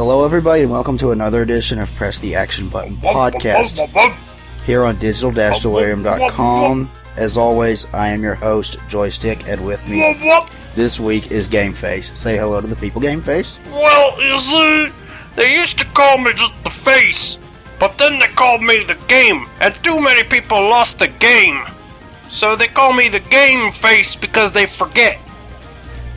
Hello, everybody, and welcome to another edition of Press the Action Button podcast here on digital-delirium.com. As always, I am your host, Joystick, and with me this week is Gameface. Say hello to the people, Gameface. Well, you see, they used to call me just the face, but then they called me the game, and too many people lost the game. So they call me the Game Face because they forget.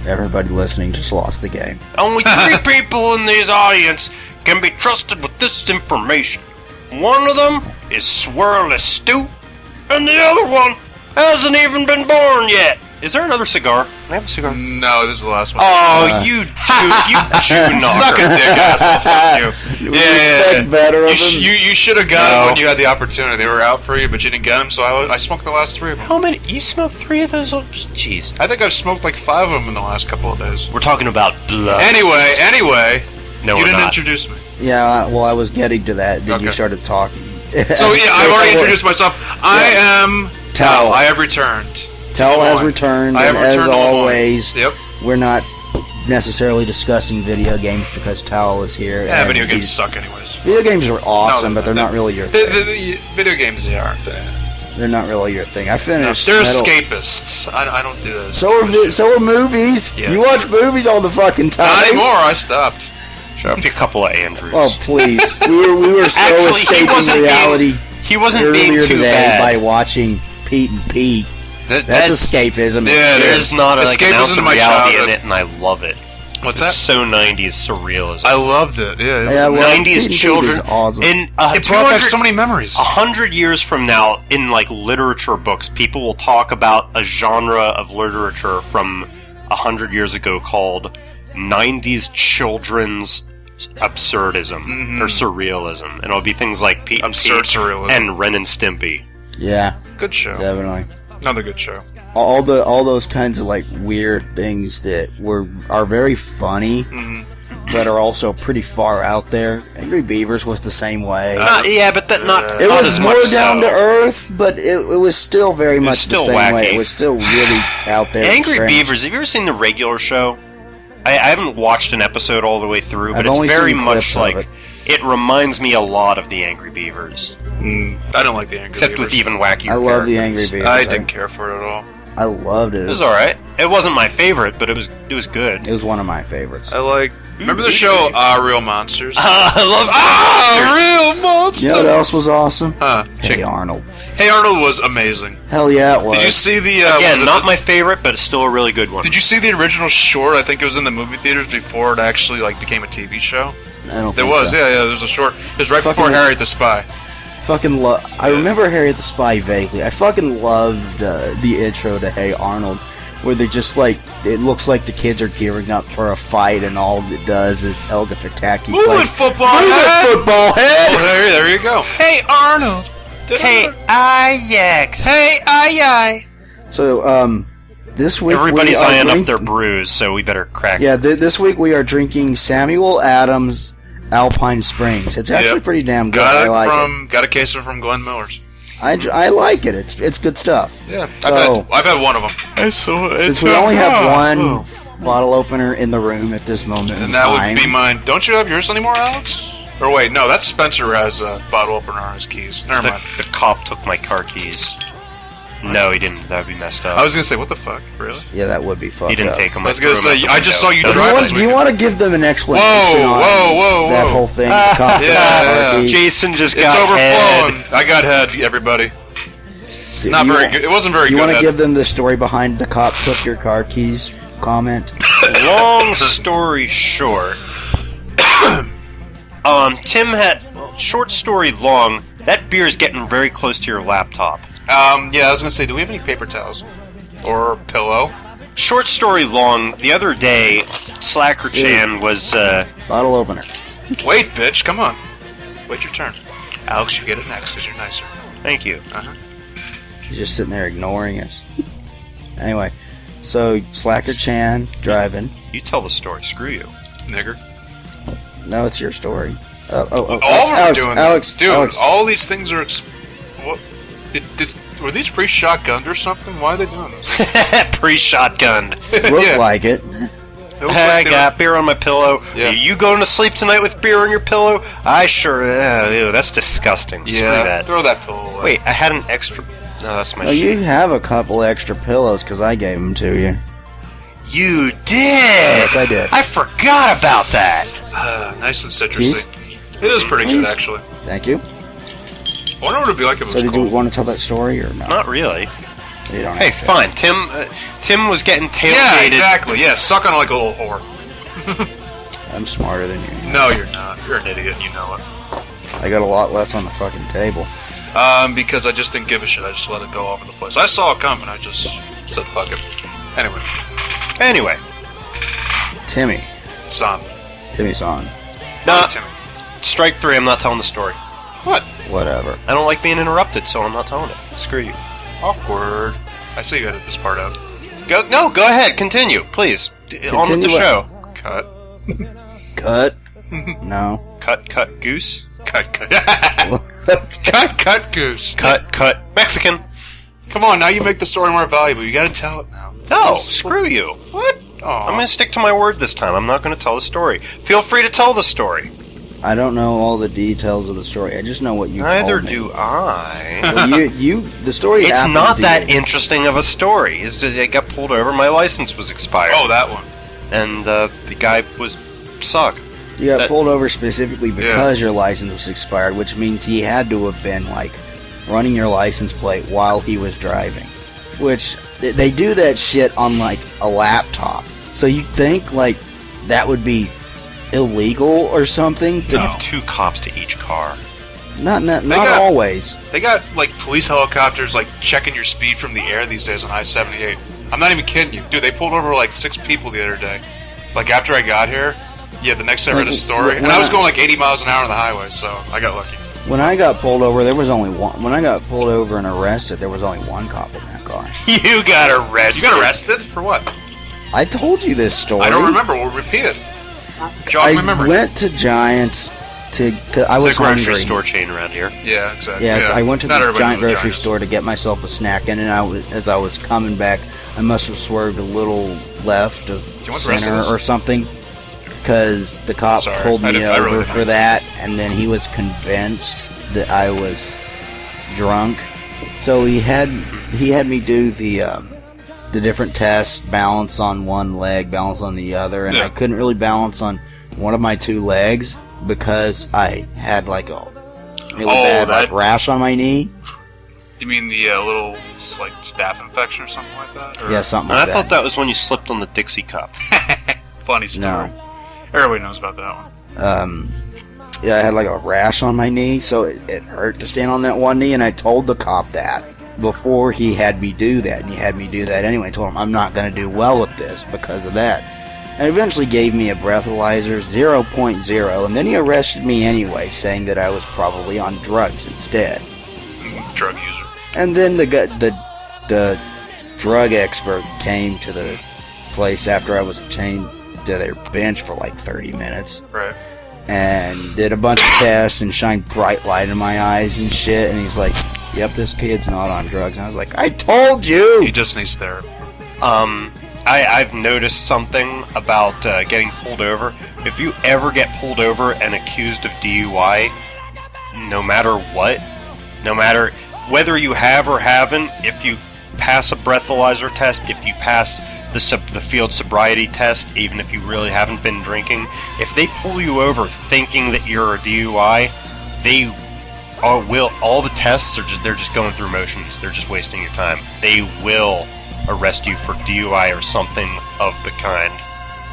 Everybody listening just lost the game. Only 3 people in this audience can be trusted with this information. One of them is Swirly Stu, and the other one hasn't even been born yet. Is there another cigar? Can I have a cigar? No, this is the last one. Oh, you Jew knocker. Suck a dick, asshole. Fuck you. Expect better of him. You should have got them when you had the opportunity. They were out for you, but you didn't get them, so I smoked the last 3 of them. How many? You smoked 3 of those? Jeez. I think I've smoked like 5 of them in the last couple of days. We're talking about blood. Anyway, no, you we're didn't not. introduce me. Yeah, well, I was getting to that, then you Okay. started talking. So yeah, I've already introduced myself. I am Tal. I have returned. Tal has returned, I have and as returned to always, Yep. we're not necessarily discussing video games because Tal is here. Yeah, and video games he's- suck anyways. Video games are awesome, No, but they're not really your the thing. video games, they aren't. They're not really your thing. I finished. They're Metal- escapists. I don't do this. So are movies. Yeah. You watch movies all the fucking time. Not anymore. I stopped. Shut up, you couple of Andrews. Oh please, we were so Actually, he escaping wasn't reality he wasn't being earlier too today bad. by watching Pete and Pete. That's escapism. Yeah, it There's is. not like an Escapism ounce to of my reality childhood. in it, and I love it. What's It's that? so 90s surrealism. I loved it. Yeah, Yeah, I love 90s Pete and children. Pete is awesome. In it brought back so many memories. 100 years from now, in like literature books, people will talk about a genre of literature from 100 years ago called 90s children's absurdism or surrealism, and it'll be things like Pete and Absurd Pete surrealism. and Ren and Stimpy. Yeah, Good show. definitely. Another good show. All those kinds of like weird things that are very funny, but are also pretty far out there. Angry Beavers was the same way. Yeah, but that not. It not was as more much down so. to earth, but it was still very much still the same way. wacky. It was still really out there. and Angry strange. Beavers. Have you ever seen the regular show? I haven't watched an episode all the way through, but I've it's only very seen much clips of like it. it reminds me a lot of the Angry Beavers, I don't like the Angry except Beavers. with even wackier I love the characters. Angry Beavers. I didn't care for it at all. I loved it. It was all right. It wasn't my favorite, but it was good. It was one of my favorites. I like. Remember the show Real Monsters? I love Real Monsters. You know what else was awesome? Huh? Hey Arnold. Hey Arnold was amazing. Hell yeah, it was. Did you see the? Again, was it not the- my favorite, but it's still a really good one. Did you see the original short? I think it was in the movie theaters before it actually like became a TV show. I don't There think was, so. yeah. There was a short. It was right Fucking- before Harriet the Spy. Fucking love. I remember Harriet the Spy vaguely. I fucking loved the intro to Hey Arnold, where they're just like, it looks like the kids are gearing up for a fight, and all it does is Helga Pataki's Move like, it, football "Move head!" it, football head!" Oh, there you go. Hey Arnold. Hey, Ajax. Hey, Ajax. So, this week Everybody's we are eyeing up drink- their brews, so we better crack. Yeah, this week we are drinking Samuel Adams Alpine Springs. It's actually Yep. pretty damn good. Got I it like got a case of it from Glenn Miller's. it. I like it. It's good stuff. Yeah, So, I've had one of them. since we only have one bottle opener in the room at this moment in And that time, would be mine. Don't you have yours anymore, Alex? Or wait, no, that's Spencer has a bottle opener on his keys. Never mind. The cop took my car keys. No, he didn't. That would be messed up. I was gonna say, what the fuck? Really? yeah, that would be fucked He didn't up. take them. I was gonna say, I just saw you Do you drive want, this do you weekend. want to give them an explanation Whoa, on that whoa. whole thing? The cop took Yeah. our keys? Jason just It's got overflowing. head. I got head, everybody. Do Not you very want- good. It wasn't very You good. want to head. give them the story behind the cop took your car keys comment? Long story short, Tim had short story long. That beer is getting very close to your laptop. Yeah, I was gonna say, do we have any paper towels or pillow? Short story long. The other day, Slacker Chan was. Bottle opener. Wait, bitch, come on. Wait your turn. Alex, you get it next because you're nicer. Thank you. He's just sitting there ignoring us. Anyway, so Slacker Chan driving. You tell the story. Screw you. Nigger. No, it's your story. All of them are Alex, doing Alex, this. Dude, Alex. all these things are... what? Were these pre-shotgunned or something? Why are they doing this? Pre-shotgunned. Look Yeah. like it. looks I like they got beer on my pillow. Yeah. Are you going to sleep tonight with beer on your pillow? I sure. Ew, that's disgusting. Screw Yeah, that. throw that pillow away. Wait, I had an extra. No, that's my Oh, shit. you have a couple extra pillows because I gave them to you. You did. Yes, I did. I forgot about that. Nice and citrusy. Cheese? It is pretty Cheese? good, actually. Thank you. I wonder what it'd be like if it So was did cold. you want to tell that story or not? Not really. You don't Hey, have to. fine. Tim was getting tailgated. Yeah, exactly. Yeah, suck on like a little whore. I'm smarter than you. No, you're not. You're an idiot, and you know it. I got a lot less on the fucking table. Because I just didn't give a shit. I just let it go all over the place. I saw it coming. I just said, fuck it. Anyway, Timmy. Son. Timmy's on. no. Timmy. Strike 3. I'm not telling the story. What? Whatever. I don't like being interrupted, so I'm not telling it. Screw you. Awkward. I see you edit this part out. Go ahead. Continue, please. On with the Continue show. Cut. Cut. No. Cut, goose. Cut. Cut, goose. Cut, Mexican. Come on, now you make the story more valuable. You gotta tell it now. No, screw you. What? Aw. I'm going to stick to my word this time. I'm not going to tell the story. Feel free to tell the story. I don't know all the details of the story. I just know what you Neither told me. do I. Well, the story It's happened not to that you. interesting of a story. Is that I got pulled over, my license was expired. Oh, that one. And the guy was suck. You got that- pulled over specifically because your license was expired, which means he had to have been, like, running your license plate while he was driving. Which, they do that shit on, like, a laptop. So you'd think, like, that would be illegal or something? You have 2 cops to each car. Not got- always. They got, like, police helicopters, like, checking your speed from the air these days on I-78. I'm not even kidding you. Dude, they pulled over, like, 6 people the other day. Like, after I got here, yeah, the next day I read a story. And I was going, like, 80 miles an hour on the highway, so I got lucky. When I got pulled over, there was only one. When I got pulled over and arrested, there was only one cop in that car. You got arrested. You got arrested? For what? I told you this story. I don't remember. We'll repeat it. Jog my I memory. went to Giant to. I was It's a grocery hungry. store chain around here. Yeah, exactly. Yeah, I went to Not the everybody Giant knows grocery Giants. store to get myself a snack, and then as I was coming back, I must have swerved a little left of you want the rest of center this? or something, because the cop Sorry, pulled I me really over didn't for know. that, and then he was convinced that I was drunk, so he had me do the different tests, balance on one leg, balance on the other, and Yeah. I couldn't really balance on one of my 2 legs because I had like a really bad like rash on my knee. You mean the little, like, staph infection or something like that? Or? Yeah, something And like I that. thought that was when you slipped on the Dixie cup. Funny story. Everybody knows about that one. Yeah, I had like a rash on my knee, so it hurt to stand on that one knee, and I told the cop that before he had me do that, and he had me do that anyway. I told him I'm not going to do well with this because of that. And eventually gave me a breathalyzer 0.0, and then he arrested me anyway, saying that I was probably on drugs instead. Drug user. And then the drug expert came to the place after I was chained to their bench for like 30 minutes. Right. And did a bunch of tests and shined bright light in my eyes and shit. And he's like, "Yep, this kid's not on drugs." And I was like, "I told He you." just needs therapy. I've noticed something about getting pulled over. If you ever get pulled over and accused of DUI, no matter what, no matter whether you have or haven't, if you pass a breathalyzer test, if you pass the field sobriety test, even if you really haven't been drinking, if they pull you over thinking that you're a DUI, they all the tests they're just going through motions. They're just wasting your time. They will arrest you for DUI or something of the kind.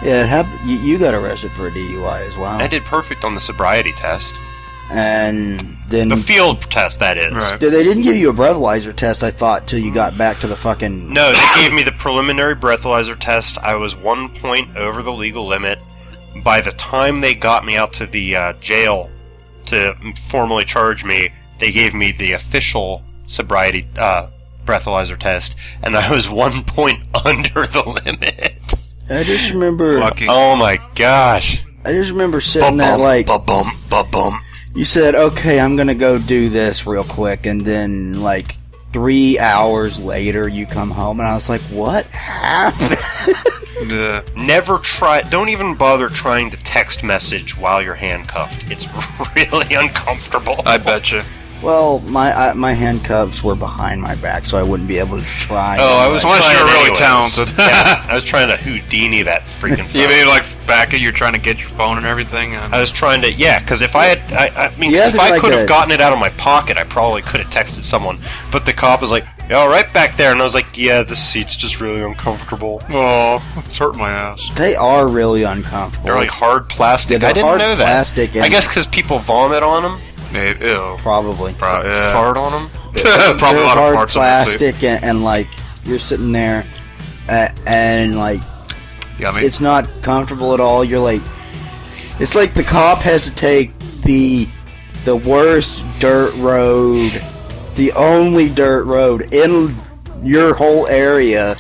Yeah, it happened. You got arrested for a DUI as well. I did perfect on the sobriety test. And then The field test, that is. Right. they didn't give you a breathalyzer test, I thought, till you got back to the fucking. No, they gave me the preliminary breathalyzer test. I was 1 point over the legal limit. By the time they got me out to the jail to formally charge me, they gave me the official sobriety breathalyzer test, and I was 1 point under the limit. I just remember. Lucky. Oh my gosh. I just remember sitting there like. Ba-bum. You said, "Okay, I'm gonna go do this real quick," and then like 3 hours later, you come home, and I was like, "What happened?" Yeah. Don't even bother trying to text message while you're handcuffed. It's really uncomfortable. I bet you. Well, my handcuffs were behind my back, so I wouldn't be able to try. Oh, I was Unless trying you're really anyways. talented. Yeah, I was trying to Houdini that freaking phone. You mean like back at you're trying to get your phone and everything? And I was trying to, because if I had, I mean, You have if to be I like could a- have gotten it out of my pocket, I probably could have texted someone. But the cop was like, "All right, back there," and I was like, "Yeah, this seat's just really uncomfortable." oh, it's hurting my ass. They are really uncomfortable. They're like It's hard plastic. Yeah, they're I didn't hard know that. plastic I and- guess because people vomit on them, Maybe, ew. probably. Yeah. fart on them. Probably a lot hard of parts of that seat. plastic, and like you're sitting there, and like Yeah, I mean, it's not comfortable at all. You're like, it's like the cop has to take the worst dirt road, the only dirt road in your whole area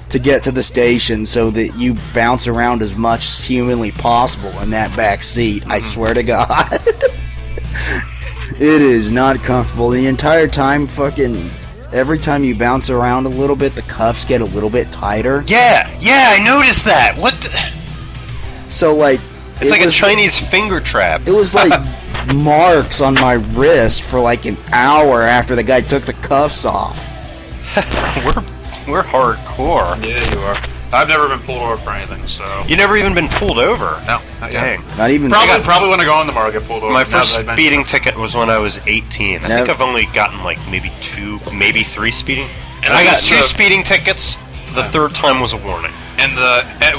to get to the station, so that you bounce around as much as humanly possible in that back seat. I swear to God. It is not comfortable. The entire time, every time you bounce around a little bit, the cuffs get a little bit tighter. Yeah, I noticed that. What? So, like... It's like a Chinese finger trap. It was like marks on my wrist for like an hour after the guy took the cuffs off. We're hardcore. yeah, you are. I've never been pulled over for anything, so. You never even been pulled over. No, not yet. Dang. Not even... Probably when I go on tomorrow, I'll get pulled over. My now first that I mention speeding it. ticket was when I was 18. I No. think I've only gotten like maybe 2, maybe 3 speeding. And I got that's 2 the- speeding tickets. The third time was a warning. And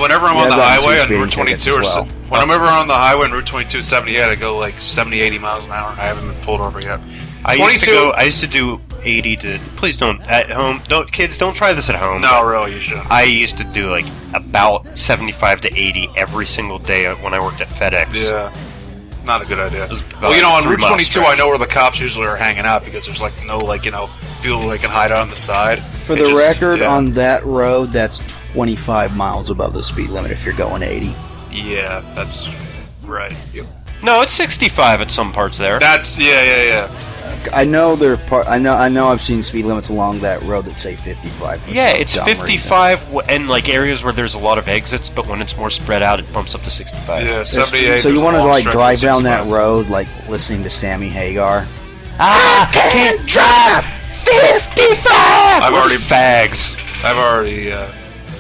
whenever I'm Yeah, on the I've gotten highway two on speeding Route 22 tickets or as well. when I'm ever on the highway on Route 22 78, I go like 70, 80 miles an hour, and I haven't been pulled over yet. I used to do 80 to. Please don't at home. Kids, don't try this at home. No, really, you should. I used to do like about 75 to 80 every single day when I worked at FedEx. Yeah. Not a good idea. was about Well, you know, on 3 Route mile 22, stretch. I know where the cops usually are hanging out because there's like no, fuel they can hide out on the side. For It the just- record, yeah. on that road, that's 25 miles above the speed limit if you're going 80. Yeah, that's right. Yep. No, it's 65 at some parts there. That's yeah. I know I know I've seen speed limits along that road that say 55. For Yeah, some it's dumb 55 and like areas where there's a lot of exits, but when it's more spread out, it bumps up to 65. Yeah, reason. 78. So you want to like drive down that road like listening to Sammy Hagar? I can't drive 55. I've We're already- fags. I've already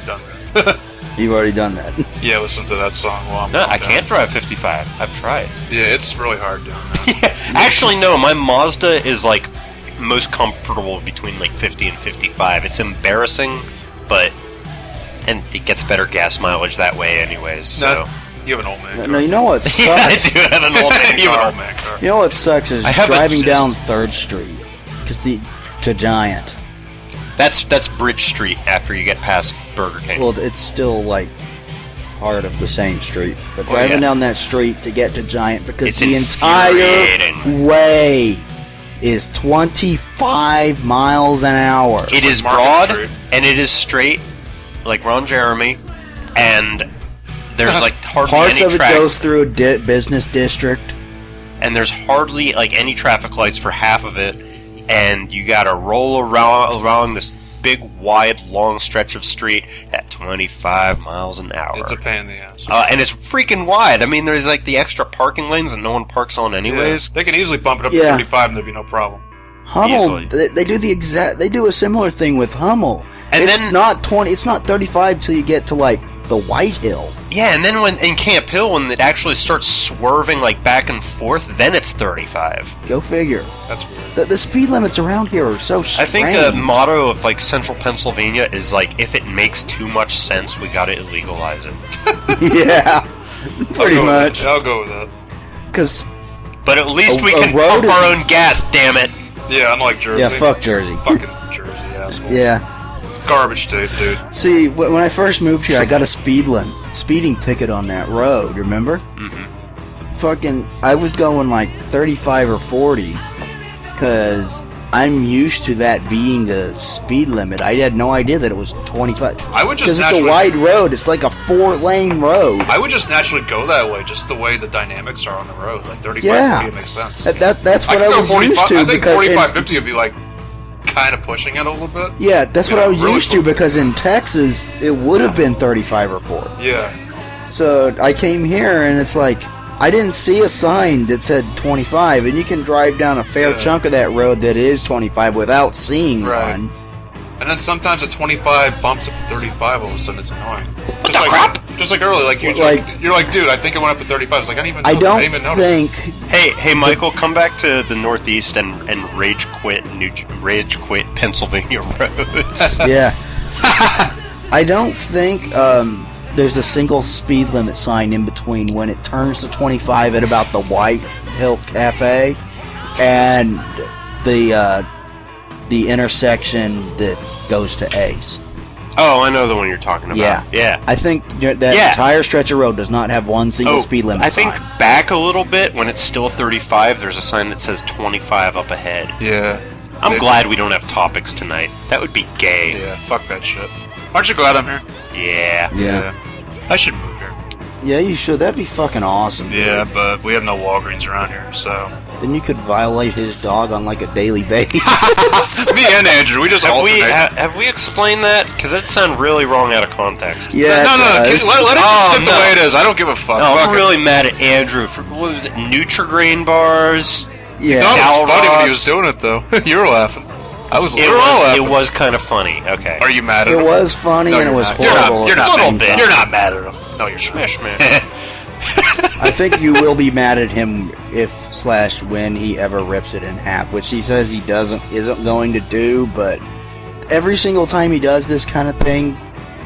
done that. You've already done that. Yeah, listen to that song while I'm No, I down. can't drive 55. I've tried. Yeah, it's really hard doing that. Actually, no. My Mazda is like most comfortable between like 50 and 55. It's embarrassing, and it gets better gas mileage that way, anyways. So. No, you have an old man. car. No, you know what sucks? Yeah, I do have an old man You have an car. old man car. You know what sucks is I have driving a- down 3rd Street to Giant. That's Bridge Street after you get past Burger King. Well, it's still like part of the same street, but Well, driving yeah. down that street to get to Giant because It's the entire infuriating. way is 25 miles an hour. It is Market broad Street. and it is straight, like Ron Jeremy, and there's like hardly Parts any of it traffic, goes through a business district. and there's hardly like any traffic lights for half of it, and you gotta roll around this big, wide, long stretch of street at 25 miles an hour. It's a pain in the ass. And it's freaking wide. I mean, there's like the extra parking lanes that no one parks on anyways. Yeah. They can easily bump it up Yeah. to 35 and there'd be no problem. Hummel, Easily. they do a similar thing with Hummel. And it's then- it's not 35 till you get to like the White Hill. Yeah, and then when in Camp Hill, when it actually starts swerving like back and forth, then it's 35. Go figure. That's weird. The speed limits around here are so I strange. think the motto of like Central Pennsylvania is like, if it makes too much sense, we gotta illegalize it. Yeah, pretty much. I'll go with that. Because But at least we A can road pump is- our own gas. Damn it! Yeah, unlike Jersey. yeah, fuck Jersey. Fucking Jersey, asshole. Yeah. Garbage state, dude. See, when I first moved here, I got a speeding ticket on that road. Remember? Mm-hmm. Fucking, I was going like 35 or 40 because I'm used to that being the speed limit. I had no idea that it was 25. I would just Because it's a naturally- wide road. It's like a 4-lane road. I would just naturally go that way, just the way the dynamics are on the road. Like 35 Yeah. 40 makes sense. That's what could I go was 45 used to I think because 45 50 would be like kind of pushing it a little bit. Yeah, that's what Yeah, I was really used to, because in Texas, it would have been 35 or 40. Yeah. So I came here, and it's like, I didn't see a sign that said 25, and you can drive down a fair chunk of that road that is 25 without seeing Right. one. And then sometimes a 25 bumps up to 35 all of a sudden. It's annoying. Just like earlier, like you're like, dude, I think it went up to 35. It's like, I didn't even notice. think... Hey, Michael, come back to the Northeast and rage quit Pennsylvania roads. Yeah. I don't think there's a single speed limit sign in between when it turns to 25 at about the White Hill Cafe and the intersection that goes to Ace. Oh, I know the one you're talking about. Yeah. I think that entire stretch of road does not have one single speed limit sign. I think back a little bit, when it's still 35, there's a sign that says 25 up ahead. Yeah. I'm glad we don't have topics tonight. That would be gay. Yeah, fuck that shit. Aren't you glad I'm here? Yeah. I should move here. Yeah, you should. That'd be fucking awesome. Yeah, but we have no Walgreens around here, so... Then you could violate his dog on like a daily basis. Me and Andrew, we just alternate. Have we explained that? Because that sounds really wrong out of context. Yeah, No, let it sit the way it is. I don't give a fuck. No, Fuck I'm it. really mad at Andrew for, what was it, Nutrigrain bars? Yeah. No, it was funny when he Balrogs. was doing it, though. You were laughing. I was literally laughing. It was kind of funny. Okay. Are you mad at It him? was funny No, and it you're was not. You're not. horrible. You're at not. the same time. You're not mad at him. No, you're smash, man. I think you will be mad at him if / when he ever rips it in half, which he says he isn't going to do, but every single time he does this kind of thing,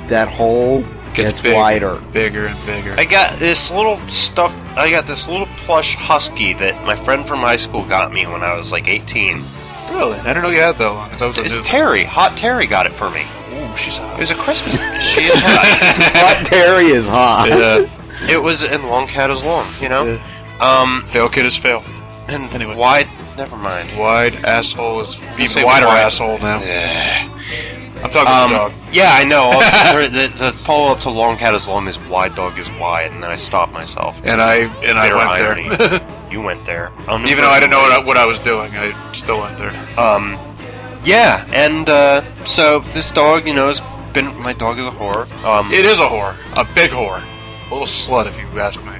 that hole gets wider. Bigger and bigger. I got this little plush husky that my friend from high school got me when I was like 18. Really? I didn't know you had that long. That was a new It's Terry. Hot Terry got it for me. Ooh, she's hot. It was a Christmas. She is hot. Hot Terry is hot. Yeah. It was, and long cat is long, you know? Fail kid is fail. And Anyway. wide, never mind. Wide asshole is even say wider wide. asshole now. Yeah. I'm talking about the dog. Yeah, I know. Also, the follow-up to long cat is long is wide dog is wide, and then I stopped myself. And I Bitter went irony. there. You went there. Even though I didn't know what I was doing, I still went there. Yeah, and so this dog, you know, has been, my dog is a whore. It is a whore. A big whore. A little slut, if you ask me.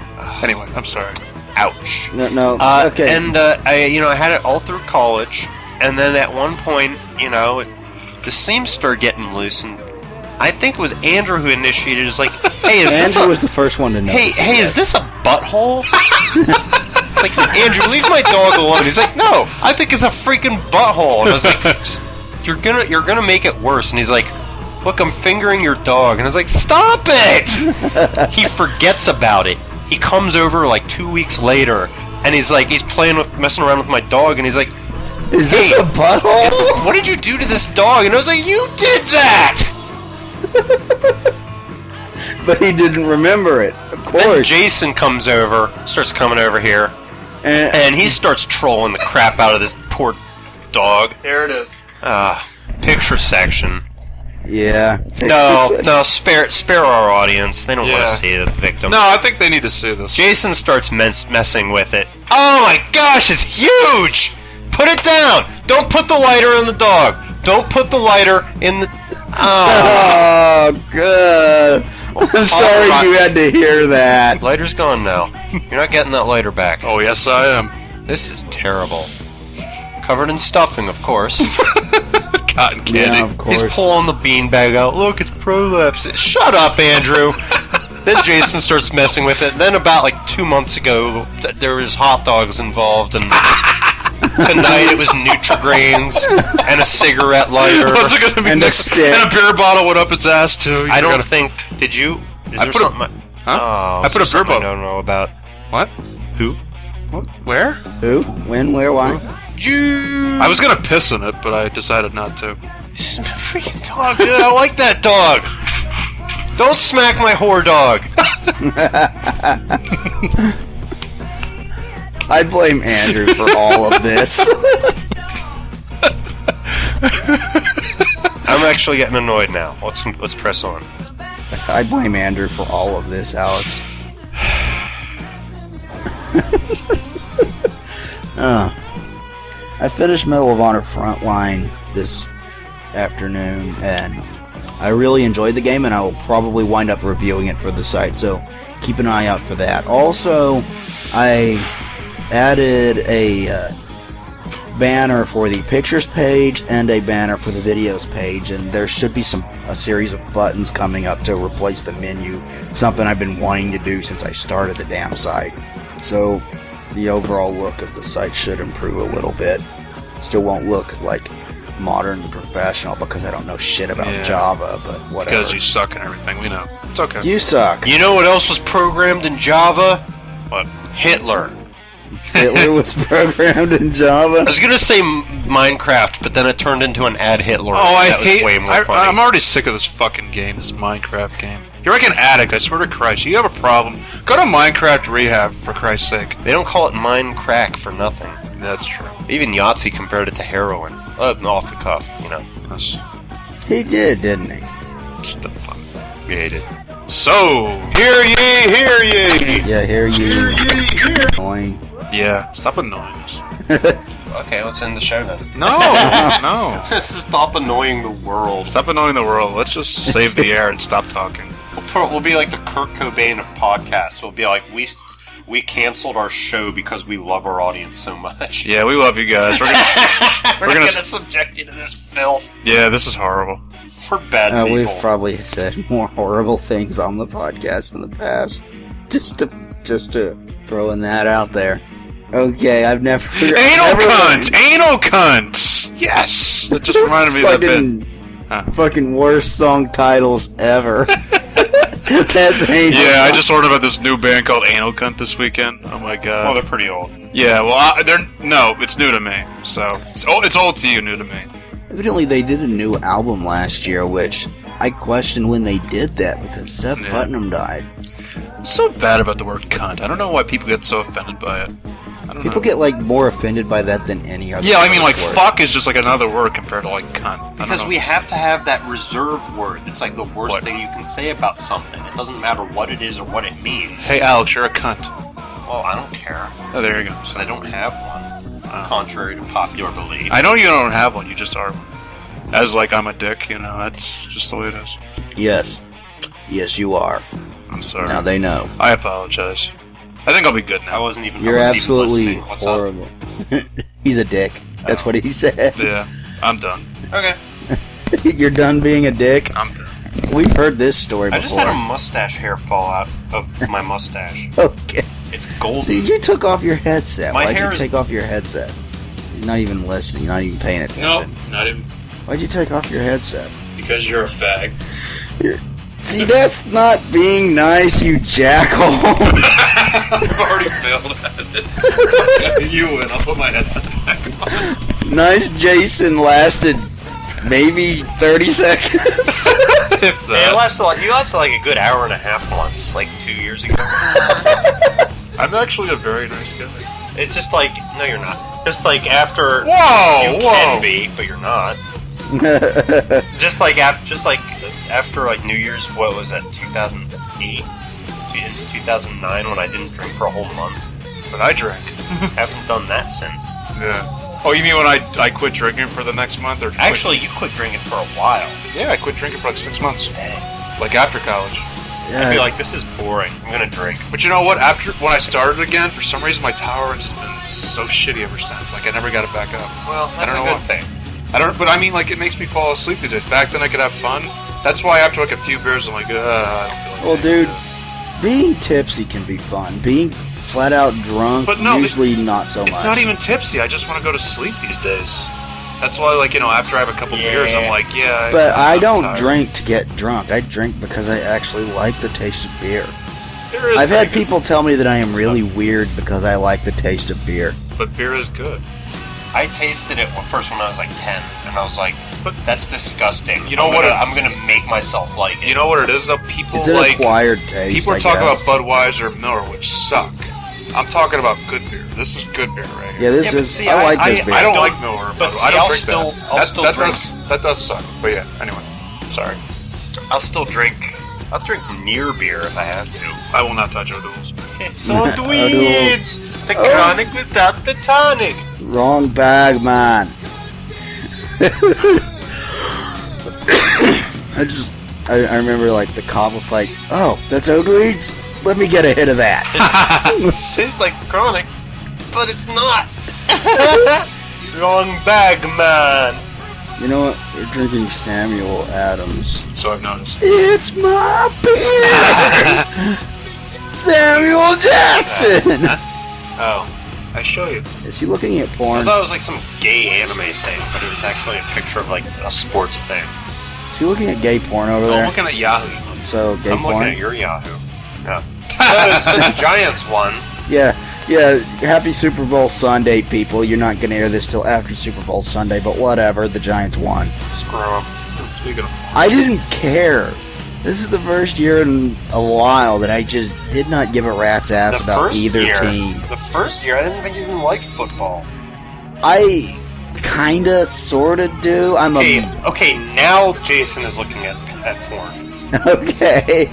Anyway, I'm sorry. Ouch. No, okay. And I had it all through college, and then at one point, you know, the seams started getting loose, and I think it was Andrew who initiated. It was like, hey, is this Andrew was the first one to notice. Hey, is this a butthole? It's like, Andrew, leave my dog alone. He's like, no, I think it's a freaking butthole. And I was like, just, you're gonna make it worse. And he's like, look, I'm fingering your dog. And I was like, stop it! He forgets about it. He comes over like 2 weeks later, and he's like, messing around with my dog, and he's like, Is this a butthole? what did you do to this dog? And I was like, you did that! But he didn't remember it, of Then course. Jason comes over, starts coming over here, and he starts trolling the crap out of this poor dog. Here it is. Picture section. Yeah. No, spare our audience. They don't want Yeah. to see the victim. No, I think they need to see this. Jason starts messing with it. Oh my gosh, it's huge! Put it down! Don't put the lighter in the dog! Don't put the lighter in the... Oh. Oh, good. I'm sorry you had to hear that. Lighter's gone now. You're not getting that lighter back. Oh, yes, I am. This is terrible. Covered in stuffing, of course. Cotton candy. Yeah, of course. He's pulling the beanbag out. Look, it's prolapse. Shut up, Andrew. Then Jason starts messing with it. Then about like 2 months ago, there was hot dogs involved, and tonight it was Nutrigrains and a cigarette lighter. What's it gonna be And a next? stick. And a beer bottle went up its ass too. I don't think. Did you? Is I there put a- something Huh? Oh, I put a is there beer something bottle. I don't know about. What? Who? Where? Who? When? Where? Why? You. I was gonna piss in it, but I decided not to. Freaking dog, dude. I like that dog. Don't smack my whore dog. I blame Andrew for all of this. I'm actually getting annoyed now. Let's press on. I blame Andrew for all of this, Alex. I finished Medal of Honor Frontline this afternoon, and I really enjoyed the game, and I will probably wind up reviewing it for the site, so keep an eye out for that. Also, I added a banner for the pictures page and a banner for the videos page, and there should be a series of buttons coming up to replace the menu, something I've been wanting to do since I started the damn site. So the overall look of the site should improve a little bit. It still won't look like modern and professional because I don't know shit about Java, but whatever. Because you suck and everything, we know. It's okay. You suck. You know what else was programmed in Java? What? Hitler. Hitler was programmed in Java. I was gonna say Minecraft, but then it turned into an ad Hitler. Oh, That was way more funny. I'm already sick of this fucking game, this Minecraft game. You're like an addict, I swear to Christ. You have a problem. Go to Minecraft Rehab, for Christ's sake. They don't call it Minecraft for nothing. That's true. Even Yahtzee compared it to heroin. Off the cuff, you know. That's He did, didn't he? still fun. Yeah, he did. So, Hear ye, hear ye! Yeah, here you. Annoying. yeah, stop annoying us. Okay, let's end the show then. No, no. Stop annoying the world. Stop annoying the world. Let's just save the air and stop talking. We'll be like the Kurt Cobain of podcasts. We'll be like, we canceled our show because we love our audience so much. Yeah, we love you guys. We're gonna subject you to this filth. Yeah, this is horrible. We're bad people. We've probably said more horrible things on the podcast in the past. Just to throwing that out there. Okay, I've never. Anal cunt! Yes! That just reminded me of that bit. Fucking worst song titles ever. That's anal. Yeah, I just learned about this new band called Anal Cunt this weekend. Oh my god. Well, they're pretty old. Yeah, well, it's new to me. So, it's old to you, new to me. Evidently, they did a new album last year, which I question when they did that because Seth Putnam died. I'm so bad about the word cunt. I don't know why people get so offended by it. I don't People know. get like more offended by that than any other. Yeah, I mean, like, word. fuck is just like another word compared to, like, cunt. Because we have to have that reserve word. It's like the worst thing you can say about something. It doesn't matter what it is or what it means. Hey, Alex, you're a cunt. Well, I don't care. Oh, there you go. Because I don't have one. Contrary to popular belief. I know you don't have one, you just are. As, like, I'm a dick, you know, that's just the way it is. Yes. Yes, you are. I'm sorry. Now they know. I apologize. I think I'll be good I now. wasn't even. You're I wasn't absolutely even listening. What's up? horrible. He's a dick. That's what he said. Yeah, I'm done. Okay. You're done being a dick? I'm done. We've heard this story I before. just had a mustache hair fall out of my mustache. Okay. It's golden. See, you took off your headset. My Why'd hair you is- take off your headset? You're not even listening. You're not even paying attention. not even. Why'd you take off your headset? Because you're a fag. See, that's not being nice, you jackhole. I've already failed at it. You win. I'll put my headset back on. Nice Jason lasted maybe 30 seconds. If Yeah, you lasted like a good hour and a half once, like 2 years ago. I'm actually a very nice guy. It's just like, no, you're not. Just like after Whoa, you whoa. can be, but you're not. Just like after like New Year's, what was that? 2008 into 2009 when I didn't drink for a whole month. But I drank. Haven't done that since. Yeah. Oh, you mean when I quit drinking for the next month? Or Actually, you quit drinking for a while. yeah, I quit drinking for like 6 months. Dang. Like after college. I'd be like, this is boring. I'm gonna drink. But you know what? After when I started again, for some reason my tolerance has been so shitty ever since. Like I never got it back up. Well, I that's don't a know good thing. But I mean, like it makes me fall asleep to this. Back then I could have fun. That's why after like a few beers, I'm like, I don't feel like Well, it. dude, being tipsy can be fun. Being flat out drunk, But no, usually not so much. It's not even tipsy. I just want to go to sleep these days. That's why, like, you know, after I have a couple beers, I'm like, yeah. But I don't tired. drink to get drunk. I drink because I actually like the taste of beer. Beer is I've had pretty good, people tell me that I am really weird because I like the taste of beer. but beer is good. I tasted it first when I was like 10, and I was like, But that's disgusting. You know what I'm gonna make myself like it. You know what it is though? People It's an like acquired taste. people are I talking guess. about Budweiser and Miller, which suck. I'm talking about good beer. This is good beer right here. Yeah, this Yeah, but is. see, I like this beer. I don't like Miller, But but see, I don't I'll drink still- that. I'll that, still that drink. That does suck. But yeah, anyway. Sorry. I'll still drink. I'll drink near beer if I have to. I will not touch O'Doul's. It's on tweets. The chronic without the tonic. Wrong bag, man. I remember like the cop was like, "Oh, that's Oak Reeds? Let me get a hit of that." Tastes like chronic, but it's not. Wrong bag, man. You know what? We're drinking Samuel Adams. So I've noticed. It's my beer, Samuel Jackson. Oh, I show you. Is he looking at I porn? thought it was like some gay anime thing, but it was actually a picture of like a sports thing. Is he looking at gay porn over I'm there? looking at Yahoo. So gay I'm porn. looking at your Yahoo. Yeah. So the Giants won. Yeah. Happy Super Bowl Sunday, people. You're not gonna air this till after Super Bowl Sunday, but whatever. The Giants won. Screw 'em. Speaking of, I didn't care. This is the first year in a while that I just did not give a rat's ass The about first either year, team. The first year, I didn't think you even liked football. I kinda, sorta do. I'm Okay, now Jason is looking at porn. okay.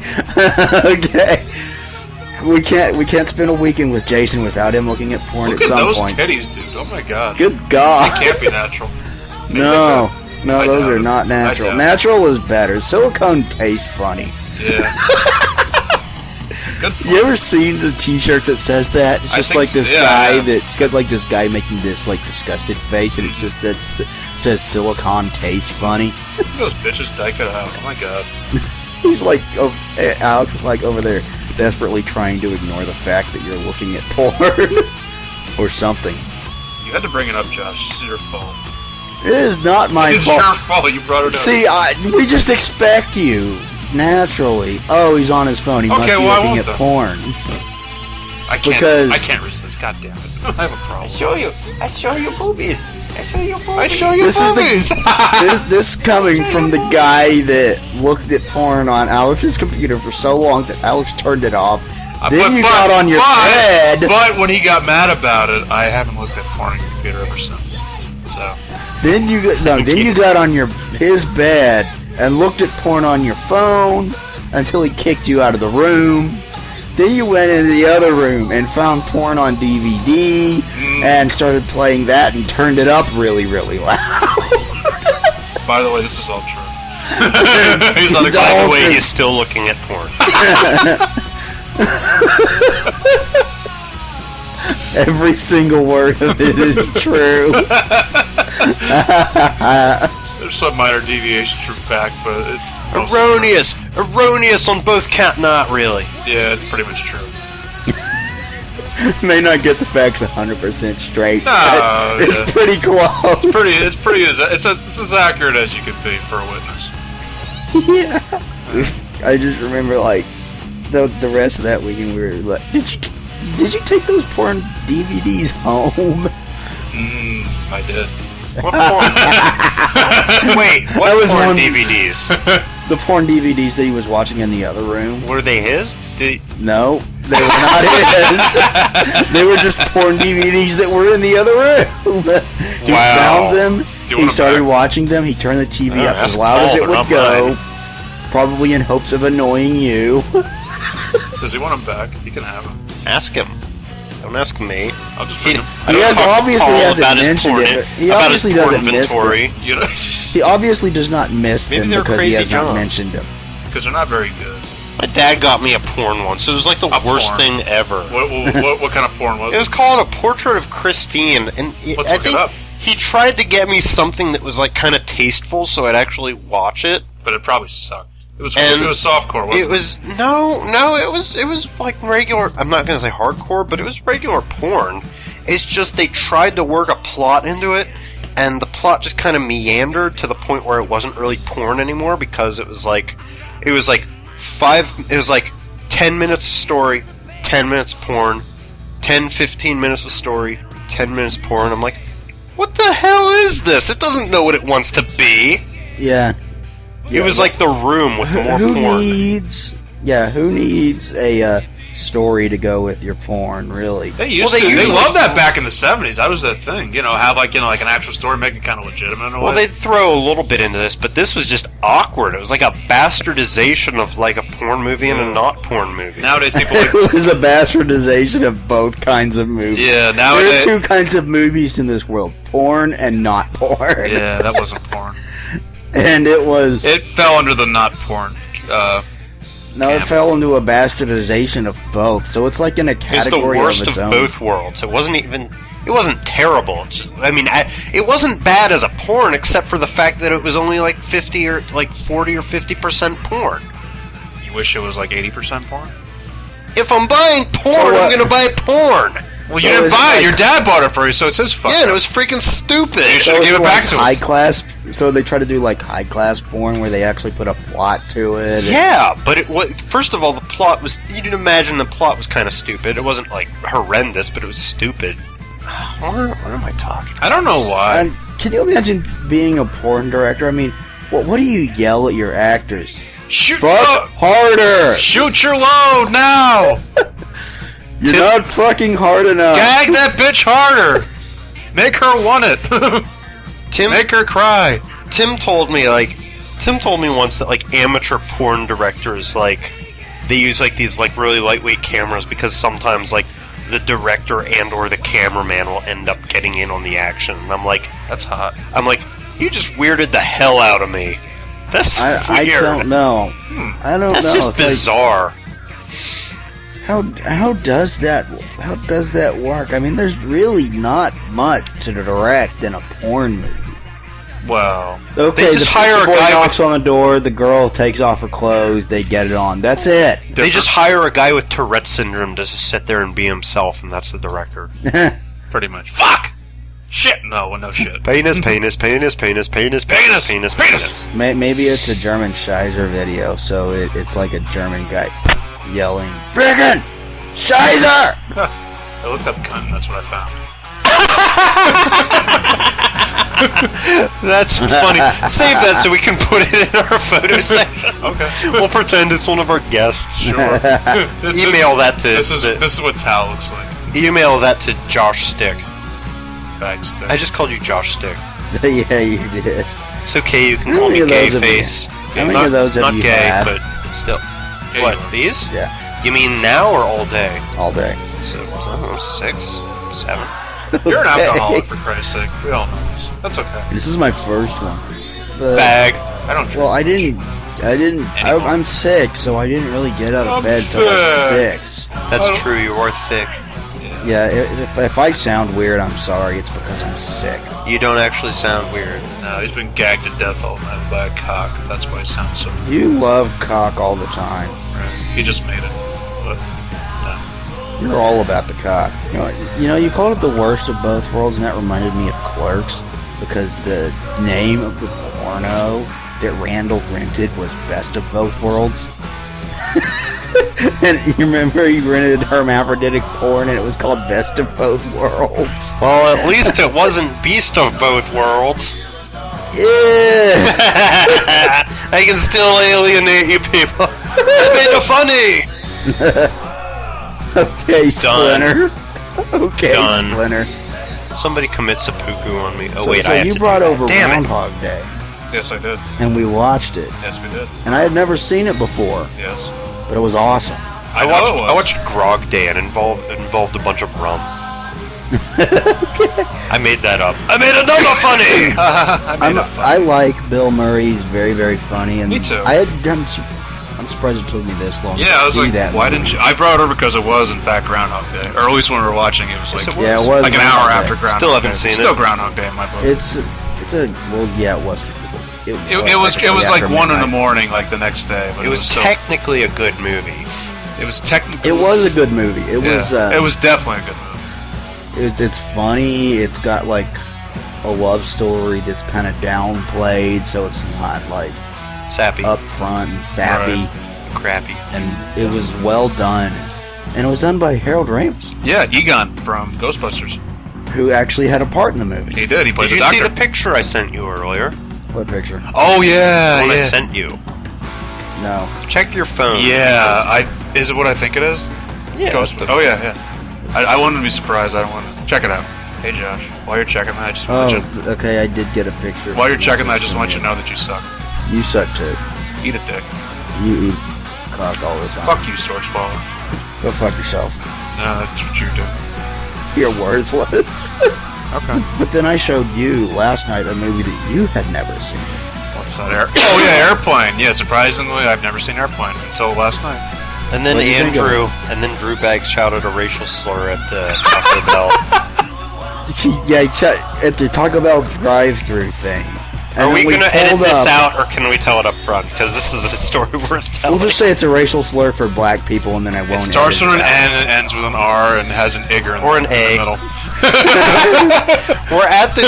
Okay. We can't spend a weekend with Jason without him looking at porn look at at some those point. titties, dude. Oh my god. Good They God. can't be natural. No, I those doubt are it. not I natural. doubt it. Natural is better. Silicone tastes funny. Yeah. Good point. You ever seen the T-shirt that says that? It's I just think like this so, yeah, guy yeah. that's got like this guy making this like disgusted face, and it just says silicone tastes funny. Look at those bitches dyke it out. Oh my god. He's like, Alex is like over there desperately trying to ignore the fact that you're looking at porn or something. You had to bring it up, Josh. This is your fault. It is not my It's fault. your fault. You brought it up. See, we just expect you naturally. Oh, he's on his phone. He must Okay, be well, I looking won't at then. porn. I can't. because- I can't resist. God damn it. I have a problem. I show you boobies. I show you boobies. I show you This is movies. this coming from the guy that looked at porn on Alex's computer for so long that Alex turned it off. Then you got on your bed. But when he got mad about it, I haven't looked at porn on your computer ever since. So Then you got on his bed and looked at porn on your phone until he kicked you out of the room. Then you went into the other room and found porn on DVD and started playing that and turned it up really, really loud. by the way, this is all true. He's not It's a all By the way, true. he's still looking at porn. Every single word of it is true. There's some minor deviations from fact, but it's mostly Erroneous on both count. Not really. true. Yeah, it's pretty much true. May not get the facts 100% straight. No, but it's yeah. pretty close. It's as accurate as you could be for a witness. Yeah. I just remember like the rest of that weekend we were like, did you take those porn DVDs home? I did. What porn? Wait, what That was porn one- DVDs? The porn DVDs that he was watching in the other room. Were they his? No, they were not his. They were just porn DVDs that were in the other room. He Wow. found them. Do you He want 'em started back? watching them. He turned the TV Oh, up as that's loud as Paul, it but would not go, mine. probably in hopes of annoying you. Does he want him back? He can have him. Ask him. Don't ask me. I'll just bring him. I He don't has talk to obviously Paul hasn't about his mentioned porn- it, but he about obviously his porn doesn't miss them. inventory. You know, He obviously does not miss Maybe them they're because he crazy has not John. mentioned them. because they're not very good. My dad got me a porn once. It was like the A worst porn? thing ever. What kind of porn was It it? was called A Portrait of Christine, and Let's I look it think up. he tried to get me something that was like kind of tasteful, so I'd actually watch it. But it probably sucked. It was And softcore, wasn't it? It was it was like regular. I'm not gonna say hardcore, but it was regular porn. It's just they tried to work a plot into it, and the plot just kind of meandered to the point where it wasn't really porn anymore because it was like 10 minutes of story, 10 minutes of porn, 10-15 minutes of story, 10 minutes of porn. I'm like, what the hell is this? It doesn't know what it wants to be. Yeah. It was like The Room with more Who porn. needs? Yeah, who needs a story to go with your porn, really. They used Well, they to. They usually- loved that back in the 70s. That was the thing. Have like an actual story, make it kind of legitimate in a way. Well, they'd throw a little bit into this, but this was just awkward. It was like a bastardization of like a porn movie and a not porn movie. Nowadays, people It was a bastardization of both kinds of movies. Yeah, There nowadays. are two kinds of movies in this world: porn and not porn. Yeah, that wasn't porn. And it was. It fell under the not porn. No, it fell into a bastardization of both. So it's like in a It's the category worst of its of own. both worlds. It wasn't even. It wasn't terrible. It wasn't bad as a porn, except for the fact that it was only like 50 or like 40 or 50% porn. You wish it was like 80% porn? If I'm buying porn, So what- I'm gonna buy porn. Well, So you didn't is it buy it. like- Your dad bought it for you, so it's his fault. Yeah, and it was freaking stupid. You So should've it's gave it like back to him. high class. So they try to do like high class porn where they actually put a plot to it. Yeah, but it was. First of all, the plot was. You can imagine the plot was kind of stupid. It wasn't like horrendous, but it was stupid. What am I talking? I don't know why. And can you imagine being a porn director? I mean, what do you yell at your actors? Shoot! Fuck harder! Shoot your load now! You're not fucking hard enough. Gag that bitch harder! Make her want it! Tim Make her cry! Tim told me once that like amateur porn directors like they use like these like really lightweight cameras because sometimes like the director and or the cameraman will end up getting in on the action. And I'm like, That's hot. you just weirded the hell out of me. That's I weird. don't know. I don't That's know. just It's like, bizarre. how does that work? I mean, there's really not much to direct in a porn movie. Well, Okay, They just the hire pizza a boy guy knocks on the door, the girl takes off her clothes, they get it on. That's it. They just hire a guy with Tourette's syndrome to just sit there and be himself, and that's the director. pretty much. Fuck! Shit! No shit. Penis, penis, penis, penis, penis, penis, penis, penis. Maybe it's a German Scheiser video, so it's like a German guy yelling, "Friggin' Scheiser!" I looked up cunt, and that's what I found. That's funny. Save that so we can put it in our photo section. Okay. We'll pretend it's one of our guests. Sure. Email that to This is what Tal looks like. email that to Josh Stick. Thanks. I just called you Josh Stick. Yeah, you did. It's okay. You can How call many me of Gay those have you- Face. how many Not- of those have not you gay, had? but still. Yeah, What? you are. These? Yeah, You mean now or all day? all day. So, I don't know, 6, 7. You're an Okay. alcoholic, for Christ's sake. We all know this. That's okay. This is my first one. But, Bag. I don't drink. well, I didn't. Anymore. I'm sick, so I didn't really get out of I'm bed till like sick. 6. That's true. You are thick. Yeah, if I sound weird, I'm sorry. It's because I'm sick. You don't actually sound weird. No, he's been gagged to death all night by a cock. That's why he sounds so. You love cock all the time. He just made it. But no. You're all about the cock. You called it the worst of both worlds, and that reminded me of Clerks, because the name of the porno that Randall rented was Best of Both Worlds. And you remember he rented hermaphroditic porn, and it was called Best of Both Worlds. Well, at least it wasn't Beast of Both Worlds. Yeah. I can still alienate you people. I made it funny. Okay, Splinter. Okay, Done. Splinter. Somebody commit seppuku on me. Oh So, wait, so I have you to brought do that. over Damn it. Groundhog Day, Yes, I did. and we watched it, Yes, we did. and I had never seen it before, Yes. but it was awesome. I know it was. I watched Grog Day and involved a bunch of rum. I made that up. I made another funny. I like Bill Murray. He's very, very funny. And Me too. I'm surprised it took me this long Yeah, to I was see like, that why movie. didn't you? I brought it over because it was, in fact, Groundhog Day. Or at least when we were watching it was like, Yes, Yeah, it was like an Groundhog hour Day. after Groundhog Still haven't Day. seen Still it. Groundhog Day in my book. It's well, yeah, it was. It was like after 1 in the midnight. morning, like the next day. But It was still, technically a good movie. it was technically. It was a good movie. It Yeah, was. it was definitely a good movie. It's funny. It's got like a love story that's kind of downplayed, so it's not like Sappy. upfront and sappy. Crappy. And it was well done. And it was done by Harold Ramis, Yeah, Egon from Ghostbusters. who actually had a part in the movie. He did. He played Did the you see doctor. the picture I sent you earlier? What picture? Oh yeah, The one I yeah. sent you. No. Check your phone. Yeah, Is it what I think it is? Yeah. Oh yeah. I wanted to be surprised. I don't want to check it out. Hey Josh, while you're checking that, I just want you. Okay, I did get a picture. While you're checking that, I just want you to know that you suck. You suck too. Eat a dick. You eat cock all the time. Fuck you, sword swallow. Go fuck yourself. No, that's what you're doing. You're worthless. Okay. But then I showed you last night a movie that you had never seen. What's that? Oh yeah, Airplane. Yeah, surprisingly, I've never seen Airplane until last night. And then What'd you think of Andrew, and then Drew Baggs shouted a racial slur at Taco Bell. Yeah, at the Taco Bell drive-through thing. And Are we then going to edit pulled this up- out, or can we tell it up front? Because this is a story worth telling. We'll just say it's a racial slur for black people, and then I It won't. starts edit with it an out. N and ends with an R and has an igger in Or the, an A. in the middle. We're at the.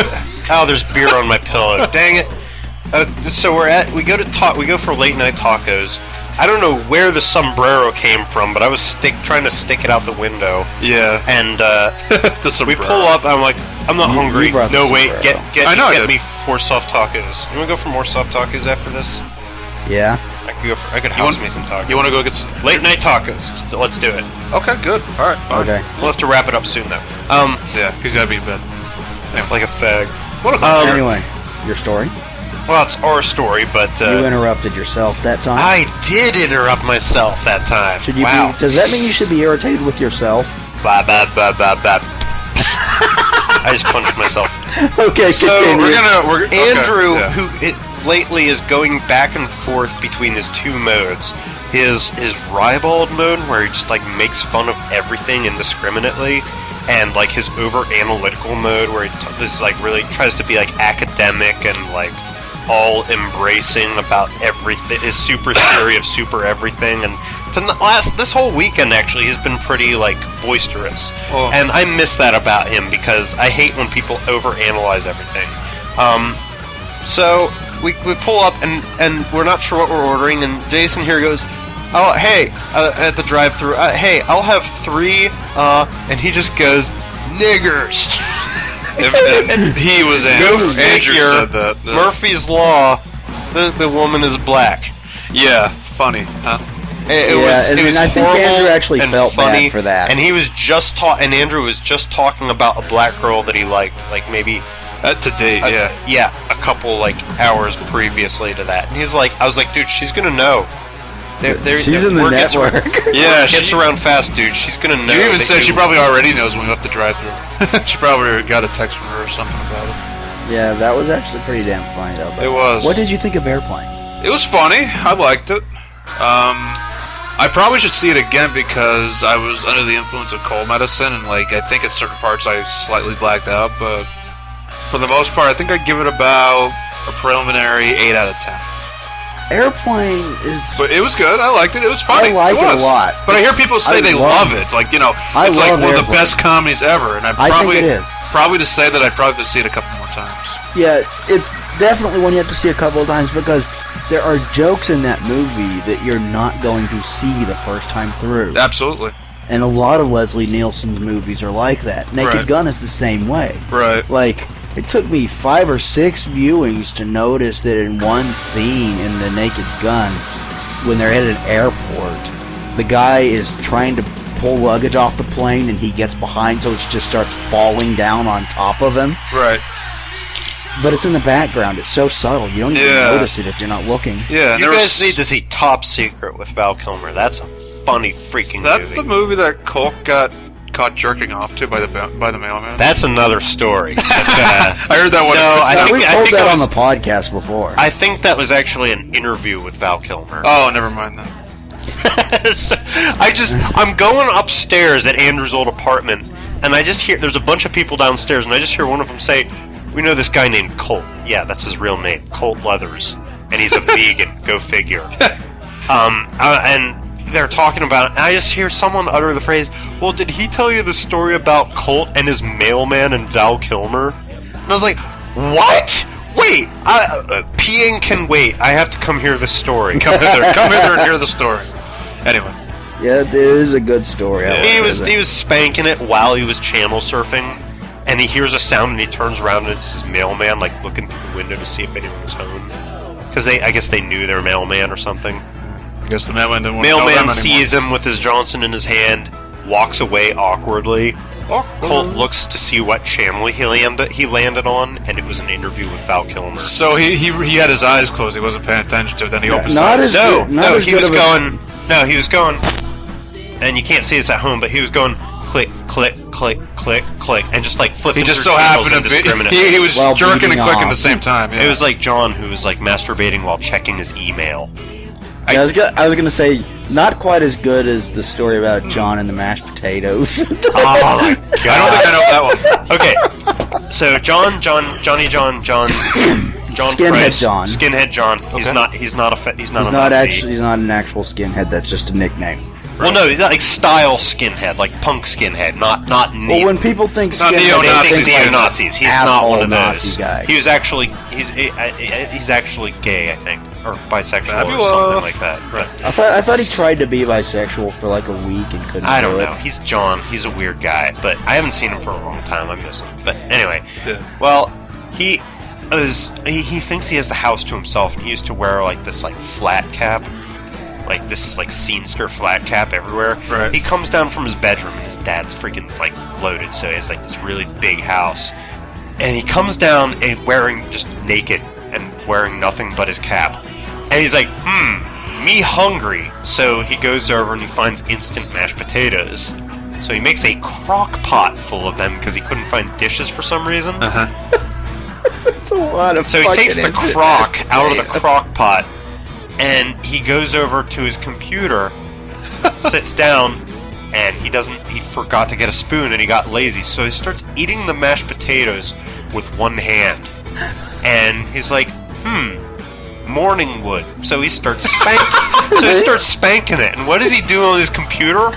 Oh, there's beer on my pillow. Dang it. So we go for late night tacos. I don't know where the sombrero came from, but I was trying to stick it out the window. Yeah. And The we sombrero. pull up. I'm like, I'm not You hungry. brought the No, wait. sombrero. Get I know I get did. me 4 soft tacos. You want to go for more soft tacos after this? Yeah. I could house me some tacos. You want to go get some? Late night tacos. Let's do it. Okay, good. All right. Fine. Okay. We'll have to wrap it up soon though. Yeah, he's gotta be in bed. Like a fag. What a Anyway, your story. Well, it's our story, but You interrupted yourself that time. I did interrupt myself that time. Should you wow. be? Does that mean you should be irritated with yourself? Blah, blah, blah, blah, blah. I just punched myself. Okay, So continue. we're Andrew, okay, yeah. who lately is going back and forth between his 2 modes. His ribald mode, where he just like makes fun of everything indiscriminately, and like his over analytical mode, where he is like really tries to be like academic and like all embracing about everything. His super theory of super everything, and this whole weekend actually he's been pretty like boisterous, Oh. and I miss that about him because I hate when people overanalyze everything. So we pull up and we're not sure what we're ordering, and Jason here goes, "Oh hey," at the drive-thru, "Hey, I'll have 3," and he just goes, "Niggers." And he was Go Andrew. Andrew figure. said that. Murphy's Law. The woman is black. Yeah, funny, huh? It Yeah, and was I think horrible Andrew actually and felt bad funny, for that. And he was just and Andrew was just talking about a black girl that he liked, like maybe To date, yeah. a couple like hours previously to that. And he's like, I was like, dude, she's gonna know. She's in the word gets network. Yeah, Gets she- around fast, dude. She's gonna know. You even that said she probably already knows when we left the drive-thru. She probably got a text from her or something about it. Yeah, that was actually pretty damn funny though. But It was. What did you think of Airplane? It was funny. I liked it. I probably should see it again because I was under the influence of cold medicine, and like I think at certain parts I slightly blacked out. But for the most part, I think I'd give it about a preliminary 8 out of 10. Airplane is. But it was good. I liked it. It was funny. I like it a was. lot. But I hear people say I they love love it. Like, you know, I it's like love one of the Airplane. best comedies ever. And I probably, think it is. Probably to say that I'd probably have to see it a couple more times. Yeah, it's definitely one you have to see a couple of times because there are jokes in that movie that you're not going to see the first time through. Absolutely. And a lot of Leslie Nielsen's movies are like that. Naked Right. Gun is the same way. Right. Like, it took me 5 or 6 viewings to notice that in one scene in The Naked Gun, when they're at an airport, the guy is trying to pull luggage off the plane and he gets behind so it just starts falling down on top of him. Right. But it's in the background. It's so subtle. You don't even Yeah. notice it if you're not looking. Yeah. and You there guys was- need to see Top Secret with Val Kilmer. That's a funny freaking That's movie. the movie that Colt got caught jerking off to by the mailman. That's another story. I heard that one. No, I think- We've told that that on was- the podcast before. I think that was actually an interview with Val Kilmer. Oh, never mind that. So, I'm going upstairs at Andrew's old apartment, and I just hear there's a bunch of people downstairs, and I just hear one of them say, "We know this guy named Colt. Yeah, that's his real name, Colt Leathers, and he's a vegan. Go figure." And they're talking about it, and I just hear someone utter the phrase, "Well, did he tell you the story about Colt and his mailman and Val Kilmer?" And I was like, "What? Wait, peeing can wait. I have to come hear this story." Come hither and hear the story. Anyway. Yeah, it is a good story. I He like was it. he was spanking it while he was channel surfing, and he hears a sound and he turns around and it's his mailman, like looking through the window to see if anyone was home. Because I guess they knew their mailman or something. I guess the mailman didn't want to know them Mailman anymore. sees him with his Johnson in his hand, walks away awkwardly. Colt looks to see what channel he landed on, and it was an interview with Val Kilmer. So he had his eyes closed. He wasn't paying attention to it. Then he opens his not eyes. as he was going. No, he was going. And you can't see this at home, but he was going click, click, click, click, click, and just like flipping. He just through so channels happened to be. indiscriminately. He was While jerking and beating clicking off. at the same time. Yeah. It was like John who was like masturbating while checking his email. I was gonna say, not quite as good as the story about John and the mashed potatoes. Oh my god! I don't think I know that one. Okay, so John Skinhead Price, John. Skinhead John. Okay. He's not a He's not an actual skinhead. That's just a nickname. Well, no, he's like style skinhead, like punk skinhead, not Well, neo. when people think Not skinhead, neo-Nazis. they Think think like neo-Nazis. He's not one of those. Nazi guy. He was actually he's actually gay, I think, or bisexual Fabulous. or something like that. But I thought he tried to be bisexual for like a week and couldn't. I don't do know. it. He's John. He's a weird guy, but I haven't seen him for a long time. I miss him. But anyway, Yeah. well, he thinks he has the house to himself, and he used to wear like this like flat cap, like this like scenester flat cap everywhere. Right. He comes down from his bedroom, and his dad's freaking like loaded, so he has like this really big house, and he comes down and wearing just naked and wearing nothing but his cap, and he's like, me hungry. So he goes over and he finds instant mashed potatoes. So he makes a crock pot full of them because he couldn't find dishes for some reason. It's a lot of. So he fucking takes the instant crock mashed out of the potatoes. crock pot, and he goes over to his computer, sits down, and he forgot to get a spoon, and he got lazy, so he starts eating the mashed potatoes with one hand. And he's like, morning wood. So he starts spanking it. And what does he do on his computer?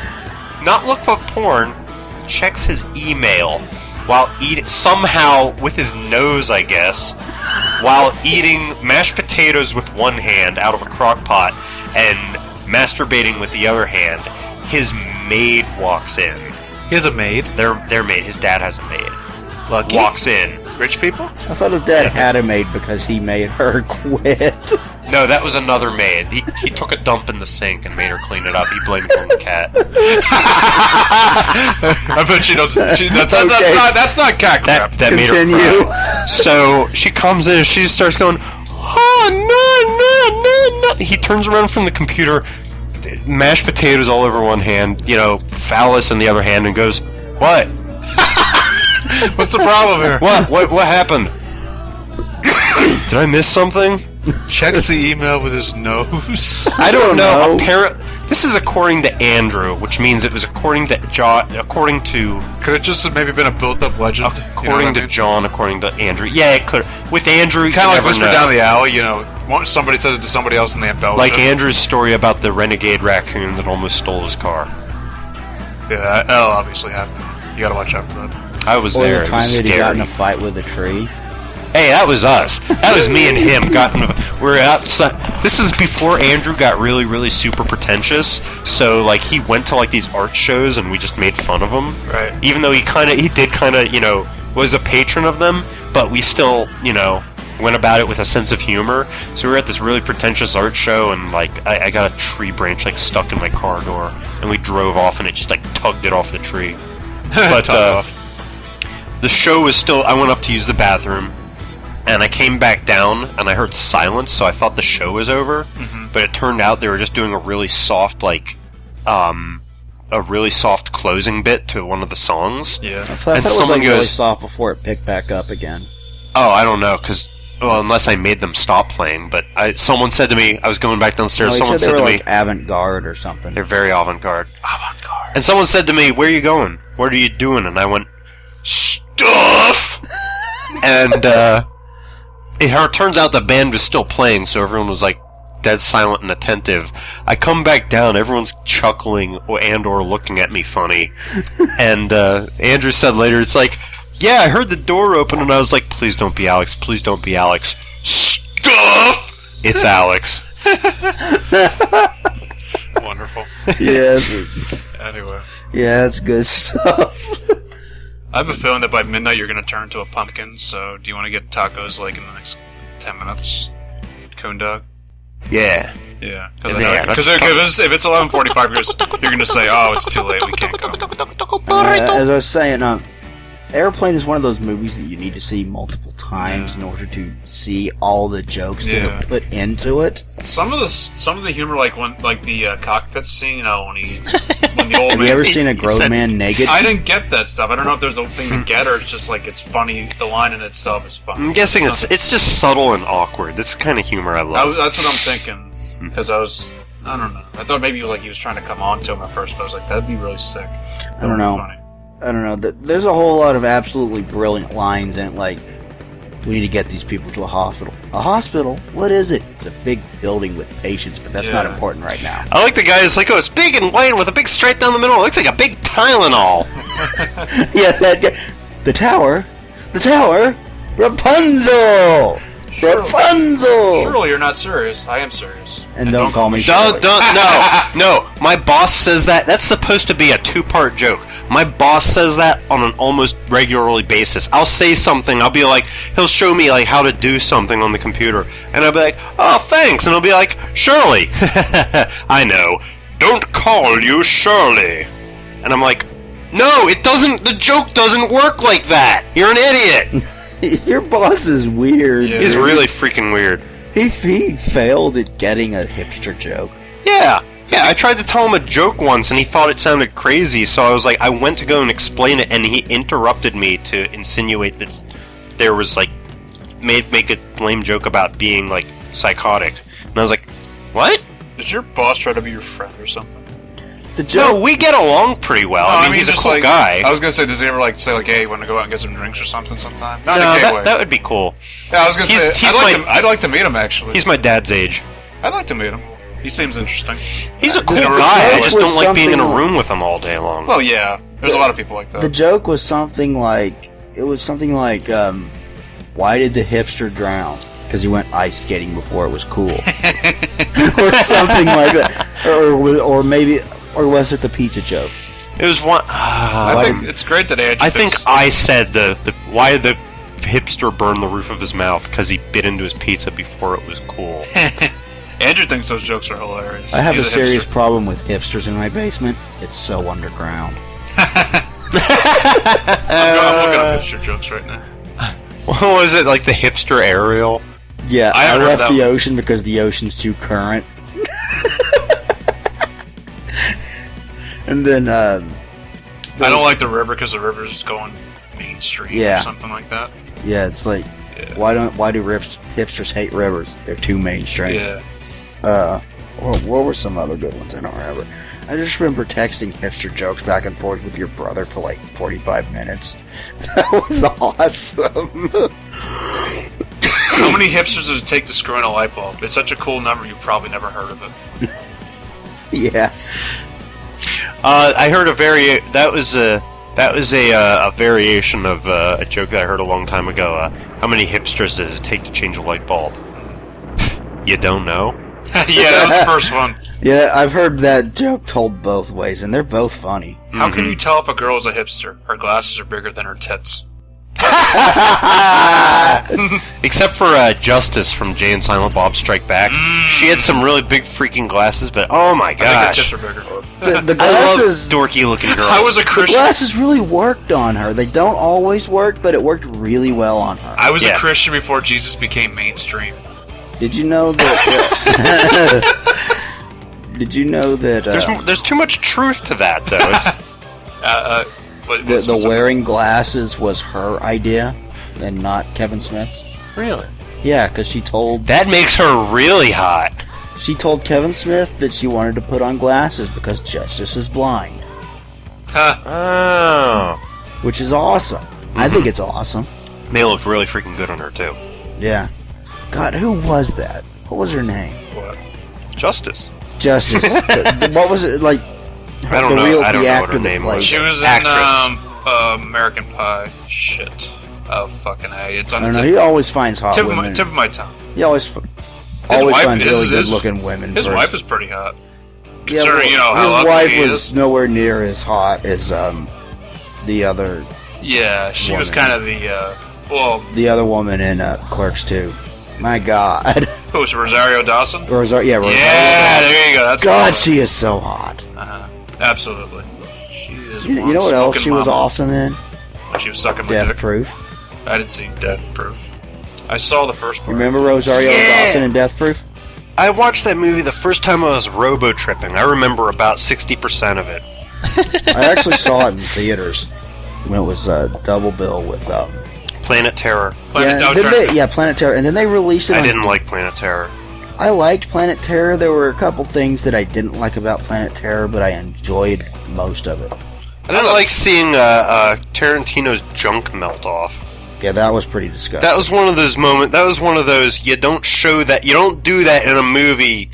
Not look up porn, checks his email while eating, somehow with his nose, I guess, while eating mashed potatoes with one hand out of a crock pot and masturbating with the other hand. His maid walks in. He has a maid. Their maid, his dad has a maid. Lucky. Walks in. Rich people. I thought his dad had a maid because he made her quit. No, that was another maid. He took a dump in the sink and made her clean it up. He blamed it on the cat. I bet she knows. Okay. That's not cat crap. That made her Continue. cry. So she comes in and she starts going, oh, no. He turns around from the computer, mashed potatoes all over one hand, phallus in the other hand, and goes, what? What's the problem here? What happened? Did I miss something? Checks the email with his nose. I don't know. know. This is according to Andrew, which means it was according to John. According to Could it just have maybe been a built-up legend? according to John, according to Andrew. Yeah, it could. With Andrew, you Kind of like never Whisper know. Down the Alley, somebody said it to somebody else and they embellished Like it. Andrew's story about the renegade raccoon that almost stole his car. Yeah, that'll obviously happen. You gotta watch out for that. I was Or there. the time it was that he got scary. in a fight with a tree. Hey, that was us. That was me and him. We're outside. This is before Andrew got really, really super pretentious. So, like, he went to like these art shows, and we just made fun of him. Right. Even though he did was a patron of them, but we still, went about it with a sense of humor. So we were at this really pretentious art show, and like, I got a tree branch like stuck in my car door, and we drove off, and it just like tugged it off the tree. But the show was still. I went up to use the bathroom. And I came back down, and I heard silence, so I thought the show was over. Mm-hmm. But it turned out they were just doing a really soft, closing bit to one of the songs. Yeah. I thought And it was someone like really goes- soft before it picked back up again. Oh, I don't know, unless I made them stop playing. But someone said to me, I was going back downstairs. No, he Someone said said they to were me, like avant-garde or something. they're very avant-garde. Avant-garde. And someone said to me, "Where are you going? What are you doing?" And I went, "Stuff." And it turns out the band was still playing, so everyone was like dead silent and attentive. I come back down, everyone's chuckling or looking at me funny. And Andrew said later, it's like, yeah, I heard the door open, and I was like, please don't be Alex, please don't be Alex. Stuff! It's Alex. Wonderful. Yeah, Anyway. yeah, that's good stuff. I have a feeling that by midnight you're going to turn into a pumpkin, so do you want to get tacos like in the next 10 minutes? Coon dog? Yeah. Yeah, Yeah, because if it's 11:45, you're gonna say, "Oh, it's too late. We can't go." As I was saying, Airplane is one of those movies that you need to see multiple times in order to see all the jokes that are put into it. Some of the humor, like the cockpit scene, when the old Have man. you ever seen a grown man naked? I didn't get that stuff. I don't know if there's a thing to get, or it's just like it's funny. The line in itself is funny. I'm guessing it's just subtle and awkward. That's the kind of humor I love. That's what I'm thinking. Because I don't know. I thought maybe he was trying to come on to him at first, but I was like, that'd be really sick. I don't know. Funny. I don't know. There's a whole lot of absolutely brilliant lines in it, like, we need to get these people to a hospital. A hospital? What is it? It's a big building with patients, but that's not important right now. I like the guy who's like, oh, it's big and white with a big stripe down the middle. It looks like a big Tylenol. Yeah, that guy. The tower, Rapunzel! Rapunzel! Surely you're not serious. I am serious. And don't call me No, Shirley. no. My boss says that. That's supposed to be a two-part joke. My boss says that on an almost regularly basis. I'll say something. I'll be like, he'll show me like how to do something on the computer, and I'll be like, oh, thanks, and he'll be like, Shirley. I know. Don't call you Shirley. And I'm like, no, it doesn't. The joke doesn't work like that. You're an idiot. Your boss is weird. Yeah. He's really freaking weird. He failed at getting a hipster joke. Yeah, I tried to tell him a joke once, and he thought it sounded crazy, so I was like, I went to go and explain it, and he interrupted me to insinuate that there was, like, make a lame joke about being, like, psychotic. And I was like, what? Did your boss try to be your friend or something? The joke. No, we get along pretty well. I mean, he's a just cool guy. I was gonna say, does he ever say hey, want to go out and get some drinks or something sometime? Not No, in a gay way. that would be cool. Yeah, I was gonna say, he's I'd like to meet him actually. He's my dad's age. I'd like to meet him. He seems interesting. He's a cool The guy. I joke just was don't like being in a something room with him all day long. Well, yeah, there's a lot of people like The that. joke was something like, why did the hipster drown? Because he went ice skating before it was cool. Or something like that. Or maybe, or was it the pizza joke? It was one. I think it's great that Andrew. I think I said the why did the hipster burn the roof of his mouth? Because he bit into his pizza before it was cool. Andrew thinks those jokes are hilarious. I have He's a serious hipster. problem with hipsters in my basement. It's so underground. I'm looking up hipster jokes right now. What was it, like the hipster aerial? Yeah, I I haven't heard left that the one. ocean because the ocean's too current. And then, I don't like the river because the river's just going mainstream Yeah. or something like that. yeah, it's like, Yeah. why do hipsters hate rivers? They're too mainstream. Yeah. What were some other good ones? I don't remember. I just remember texting hipster jokes back and forth with your brother for like 45 minutes. That was awesome. How many hipsters does it take to screw in a light bulb? It's such a cool number, you've probably never heard of it. Yeah. I heard that was a variation of a joke that I heard a long time ago. How many hipsters does it take to change a light bulb? You don't know? Yeah, that was the first one. Yeah, I've heard that joke told both ways, and they're both funny. How can you tell if a girl is a hipster? Her glasses are bigger than her tits. Except for Justice from Jay and Silent Bob Strike Back. She had some really big freaking glasses, but oh my I think her gosh. tits are bigger. The I love glasses, dorky looking girls. I was a the Christian. glasses really worked on her. They don't always work, but it worked really well on her. I was Yeah. a Christian before Jesus became mainstream. Did you know that? Did you know that There's too much truth to that, though. It's, the wearing glasses was her idea and not Kevin Smith's? really? Yeah, because she told That makes her really hot. Kevin Smith that she wanted to put on glasses because Justice is blind, Oh. which is awesome. I think it's awesome. They look really freaking good on her, too. Yeah. God, who was that? What was her name? What? Justice. Justice. What was it like? I don't know. I don't know what her name was. She was in Actress. American Pie. Shit. Oh, fucking A. It's on I don't the know. He always finds hot tip women. of my tongue. He always wife- finds really his- good-looking women. His first. wife is pretty hot. Yeah, Considering, how his ugly wife he was is. nowhere near as hot as the other Yeah, she was woman. kind of the, woman in Clerks 2. My God. Who was Rosario Dawson? Rosario Yeah, there you go. That's God, she is so hot. Absolutely. She is. You know what else she was awesome in? When she was sucking my Death dick. Proof. I didn't see Death Proof. I saw the first part. Remember Rosario Dawson in Death Proof? I watched that movie the first time I was robo-tripping. I remember about 60% of it. I actually saw it in theaters when it was double bill with Planet Terror. Planet Terror, and then they released it. I didn't like Planet Terror. I liked Planet Terror. There were a couple things that I didn't like about Planet Terror, but I enjoyed most of it. I didn't like seeing Tarantino's junk melt off. Yeah, that was pretty disgusting. That was one of those moments. That was one of those you don't do that in a movie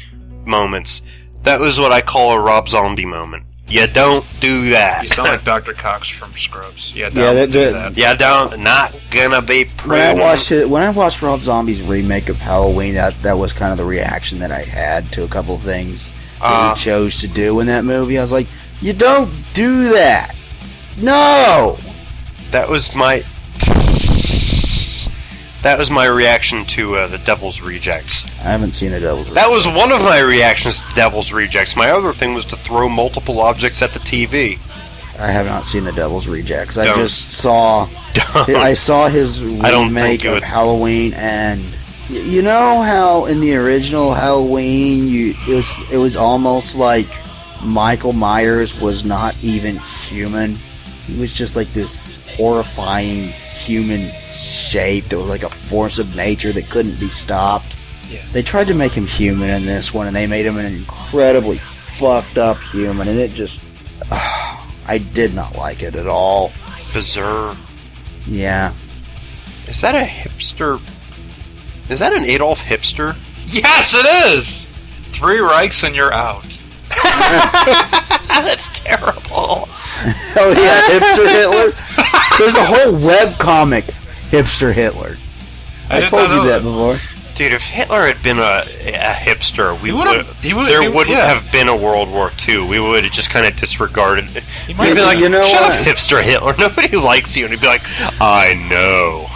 moments. That was what I call a Rob Zombie moment. You don't do that. You sound like Dr. Cox from Scrubs. Yeah, don't do that. You don't. Not gonna be when I watched Rob Zombie's remake of Halloween, that was kind of the reaction that I had to a couple of things that he chose to do in that movie. I was like, you don't do that. No. That was my reaction to The Devil's Rejects. I haven't seen The Devil's Rejects. That was one of my reactions to Devil's Rejects. My other thing was to throw multiple objects at the TV. I have not seen The Devil's Rejects. Don't. I just saw... I saw his remake of Halloween, and... You know how in the original Halloween, it was almost like Michael Myers was not even human? He was just like this horrifying human shape that was like a force of nature that couldn't be stopped. Yeah. They tried to make him human in this one, and they made him an incredibly fucked up human, and it just... I did not like it at all. Bizarre. Yeah. Is that a hipster? Is that an Adolf hipster? Yes, it is! 3 Reichs and you're out. That's terrible. Oh yeah, Hipster Hitler? There's a whole webcomic, Hipster Hitler. I told you that before. Dude, if Hitler had been a hipster, there wouldn't have been a World War II. We would have just kind of disregarded it. He'd be like, you know shut what? up, Hipster Hitler. Nobody likes you. And he'd be like, I know.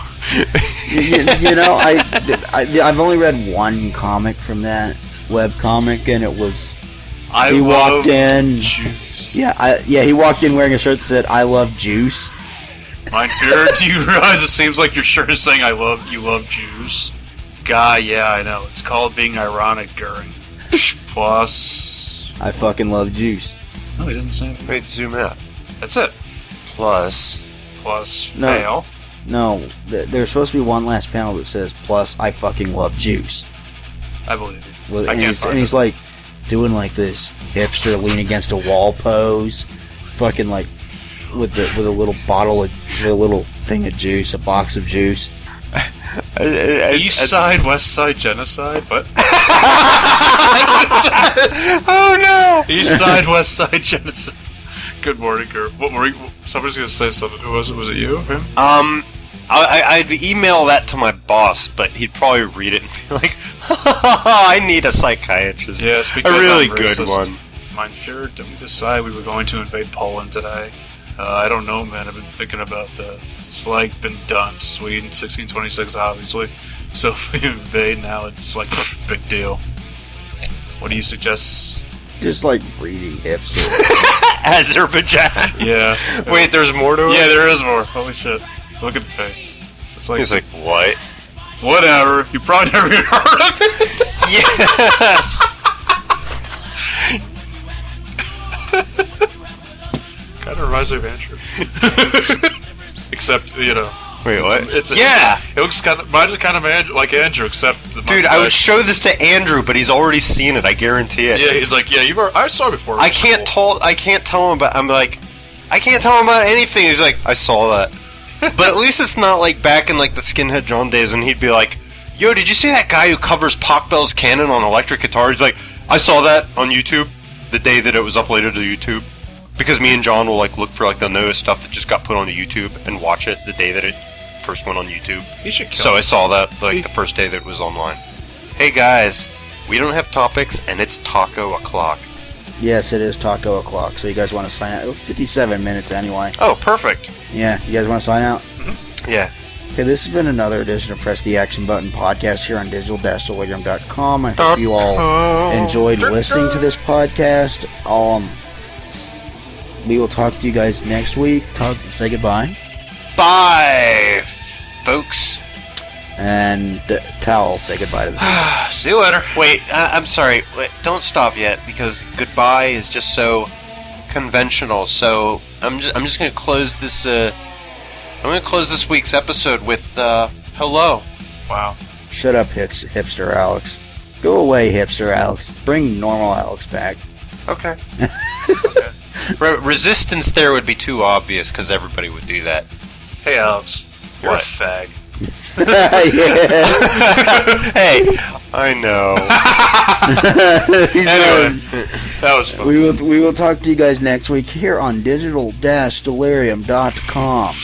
you know, I've only read one comic from that webcomic, and it was... he walked in... Juice. He walked in wearing a shirt that said, I love juice. Mein Führer, do you realize it seems like your shirt is saying you love Jews? Guy, yeah, I know. It's called being ironic, Goering. Plus... I fucking love juice. No, he doesn't say anything. Wait, zoom out. That's it. Plus fail. No, there's supposed to be one last panel that says, plus, I fucking love juice. I believe you. Well, and he's like, doing like this hipster lean against a wall pose. Fucking like, with a little bottle of, with a little thing of juice, a box of juice. East side, west side, genocide? What? Oh no! East side, west side, genocide. Good morning, Kurt. What were you? Somebody's gonna say something. Who was it? Was it you? Him? I'd email that to my boss, but he'd probably read it and be like, I need a psychiatrist. Yes, because a really I'm good racist. one. Mein Führer, did we decide we were going to invade Poland today? I don't know, man. I've been thinking about that. It's like been done. Sweden, 1626, obviously. So if we invade now, it's like a big deal. What do you suggest? Just like greedy hipster. Azerbaijan. Yeah. Wait, there's more to it? Yeah, there is more. Holy shit. Look at the face. It's like... He's like, what? Whatever. You probably never even heard of it. Yes! Kind of reminds me of Andrew. Except, you know... Wait, what? It looks kind of... Mine is kind of like Andrew, except... The Dude, I would show this to Andrew, but he's already seen it, I guarantee it. Yeah, he's like, yeah, I saw it before. I can't tell him about... I'm like... I can't tell him about anything. He's like, I saw that. But at least it's not like back in like the Skinhead John days when he'd be like, yo, did you see that guy who covers Pock Bell's Canon on electric guitar? He's like, I saw that on YouTube the day that it was uploaded to YouTube. Because me and John will like look for like the newest stuff that just got put onto YouTube and watch it the day that it first went on YouTube. So I saw that like the first day that it was online. Hey guys, we don't have topics and it's taco o'clock. Yes, it is taco o'clock, so you guys want to sign out? 57 minutes anyway. Oh, perfect. Yeah, you guys want to sign out? Yeah. Okay, this has been another edition of Press the Action Button podcast here on digital-delirium.com. I hope you all enjoyed listening to this podcast. We will talk to you guys next week. Say goodbye. Bye, folks. And Towel, say goodbye to them. See you later. Wait, I'm sorry. Wait, don't stop yet, because goodbye is just so conventional. So I'm just gonna close this. I'm gonna close this week's episode with hello. Wow. Shut up, hipster Alex. Go away, hipster Alex. Bring normal Alex back. Okay. Resistance there would be too obvious, because everybody would do that. Hey, Alex. You're What? a fag. Hey, I know. Anyway, that was fun. We will talk to you guys next week here on digital-delirium.com.